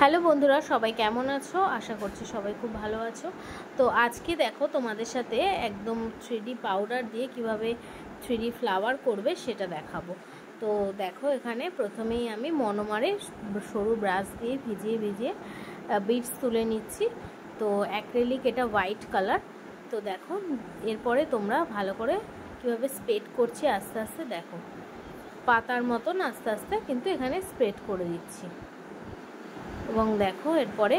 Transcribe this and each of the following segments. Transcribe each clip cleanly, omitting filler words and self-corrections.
Hello বন্ধুরা, সবাই কেমন আছো? আশা করছি সবাই খুব ভালো আছো। তো আজকে দেখো তোমাদের সাথে একদম 3D পাউডার দিয়ে কিভাবে 3D ফ্লাওয়ার করবে সেটা দেখাবো। তো দেখো, এখানে প্রথমেই আমি মনোমারে সরু ব্রাশ দিয়ে ভিজিয়ে বিটস তুলে নিচ্ছি। তো অ্যাক্রিলিক, এটা হোয়াইট কালার। তো দেখো, এরপরে তোমরা ভালো করে কিভাবে স্প্রেড করছি আস্তে আস্তে দেখো, পাতার মতন আস্তে আস্তে কিন্তু এখানে স্প্রেড করে দিচ্ছি। এবং দেখো, এরপরে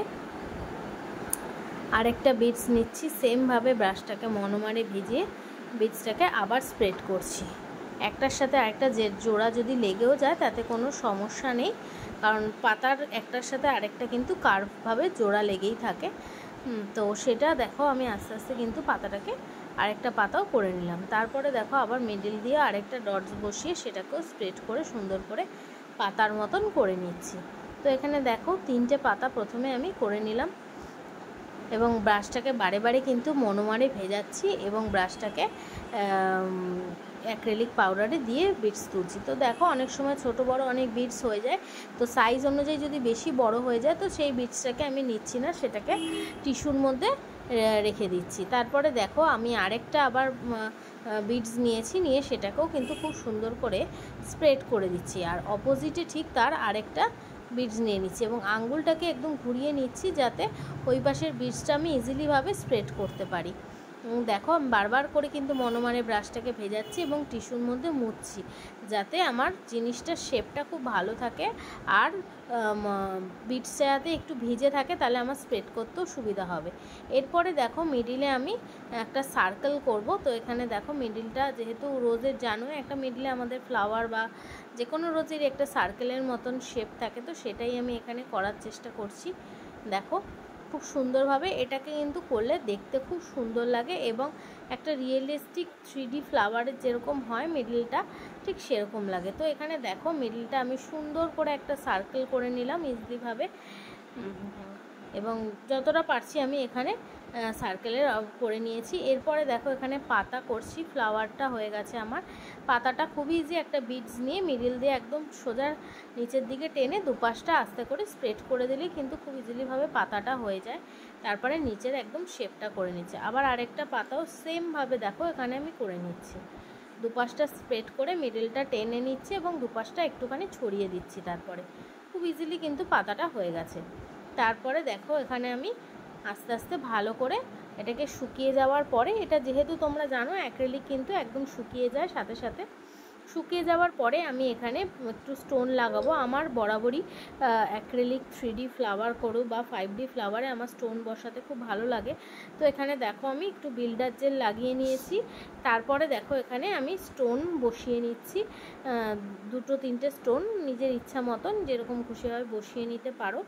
আরেকটা বিটস নিচ্ছি, সেমভাবে ব্রাশটাকে মনোমারে ভিজিয়ে বিটসটাকে আবার স্প্রেড করছি। একটার সাথে আরেকটা জোড়া যদি লেগেও যায় তাতে কোনো সমস্যা নেই, কারণ পাতার একটার সাথে আরেকটা কিন্তু কার্ভভাবে জোড়া লেগেই থাকে। তো সেটা দেখো, আমি আস্তে আস্তে কিন্তু পাতাটাকে আরেকটা পাতাও করে নিলাম। তারপরে দেখো, আবার মিডিল দিয়ে আরেকটা ডটস বসিয়ে সেটাকেও স্প্রেড করে সুন্দর করে পাতার মতন করে নিচ্ছি। তো এখানে দেখো, 3টে পাতা প্রথমে আমি করে নিলাম এবং ব্রাশটাকে বারে বারে কিন্তু মনোমারে ভেজাচ্ছি এবং ব্রাশটাকে অ্যাক্রিলিক পাউডারে দিয়ে বিটস তুলছি। তো দেখো, অনেক সময় ছোট বড় অনেক বিটস হয়ে যায়, তো সাইজ অনুযায়ী যদি বেশি বড় হয়ে যায় তো সেই বিটসটাকে আমি নিচ্ছি না, সেটাকে টিস্যুর মধ্যে রেখে দিচ্ছি। তারপরে দেখো, আমি আরেকটা আবার বিটস নিয়েছি, নিয়ে সেটাকেও কিন্তু খুব সুন্দর করে স্প্রেড করে দিচ্ছি। আর অপোজিটে ঠিক তার আরেকটা বিটস নিয়ে নিচ্ছি এবং আঙ্গুলটাকে একদম ঘুরিয়ে নিচ্ছি যাতে ওই পাশের বিটসটা আমি ইজিলিভাবে স্প্রেড করতে পারি। দেখো, আমি বারবার করে কিন্তু মনোমারে ব্রাশটাকে ভেজাচ্ছি এবং টিস্যুর মধ্যে মুছছি যাতে আমার জিনিসটার শেপটা খুব ভালো থাকে আর বিটসটা যাতে একটু ভিজে থাকে, তাহলে আমার স্প্রেড করতেও সুবিধা হবে। এরপরে দেখো, মিডিলে আমি একটা সার্কেল করব। তো এখানে দেখো, মিডিলটা যেহেতু রোজের জানো একটা মিডিলে আমাদের ফ্লাওয়ার বা যে কোনো রোজের একটা সার্কেলের মতন শেপ থাকে, তো সেটাই আমি এখানে করার চেষ্টা করছি। দেখো, খুব সুন্দরভাবে এটাকে কিন্তু করলে দেখতে খুব সুন্দর লাগে এবং একটা রিয়েলিস্টিক 3D ফ্লাওয়ারের যেরকম হয় মিডলটা, ঠিক সেরকম লাগে। তো এখানে দেখো, মিডলটা আমি সুন্দর করে একটা সার্কেল করে নিলাম ইজিলিভাবে এবং যতটা পারছি আমি এখানে সার্কেলের করে নিয়েছি। এরপরে দেখো, এখানে পাতা করছি, ফ্লাওয়ারটা হয়ে গেছে আমার। পাতাটা খুব ইজি, একটা বিটস নিয়ে মিডিল দিয়ে একদম সোজা নিচের দিকে টেনে দুপাশটা আস্তে করে স্প্রেড করে দিলেই কিন্তু খুব ইজিলিভাবে পাতাটা হয়ে যায়। তারপরে নিচের একদম শেপটা করে নিচ্ছে। আবার আরেকটা পাতাও সেমভাবে দেখো এখানে আমি করে নিচ্ছি, দুপাশটা স্প্রেড করে মিডিলটা টেনে নিচ্ছে এবং দুপাশটা একটুখানি ছড়িয়ে দিচ্ছি। তারপরে খুব ইজিলি কিন্তু পাতাটা হয়ে গেছে। তারপরে দেখো, এখানে আমি আস্তে আস্তে ভালো করে এটাকে শুকিয়ে যাওয়ার পরে, এটা যেহেতু তোমরা জানো অ্যাক্রিলিক কিন্তু একদম শুকিয়ে যায় সাথে সাথে, শুকিয়ে যাওয়ার পরে আমি এখানে একটু স্টোন লাগাবো। আমার বরাবরই অ্যাক্রিলিক 3D ফ্লাওয়ার করো বা 5D ফ্লাওয়ারে আমার স্টোন বসাতে খুব ভালো লাগে। তো এখানে দেখো, আমি একটু বিল্ডার জেল লাগিয়ে নিয়েছি। তারপরে দেখো, এখানে আমি স্টোন বসিয়ে নিচ্ছি, 2-3টে স্টোন নিজের ইচ্ছা মতন যেরকম খুশি হয় বসিয়ে নিতে পারো,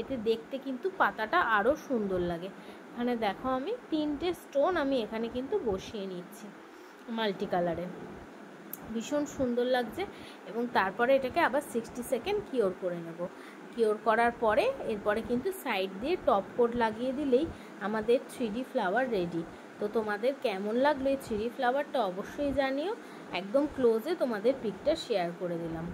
এতে দেখতে কিন্তু পাতাটা আরও সুন্দর লাগে। এখানে দেখো, আমি 3টে স্টোন আমি এখানে কিন্তু বসিয়ে নিচ্ছি মাল্টি কালারে, ভীষণ সুন্দর লাগছে। এবং তারপরে এটাকে আবার 60 সেকেন্ড কিওর করে নেব। কিওর করার পরে এরপরে কিন্তু সাইড দিয়ে টপ কোট লাগিয়ে দিলেই আমাদের 3D ফ্লাওয়ার রেডি। তো তোমাদের কেমন লাগলো এই 3D ফ্লাওয়ারটা অবশ্যই জানিও। একদম ক্লোজে তোমাদের পিকটা শেয়ার করে দিলাম।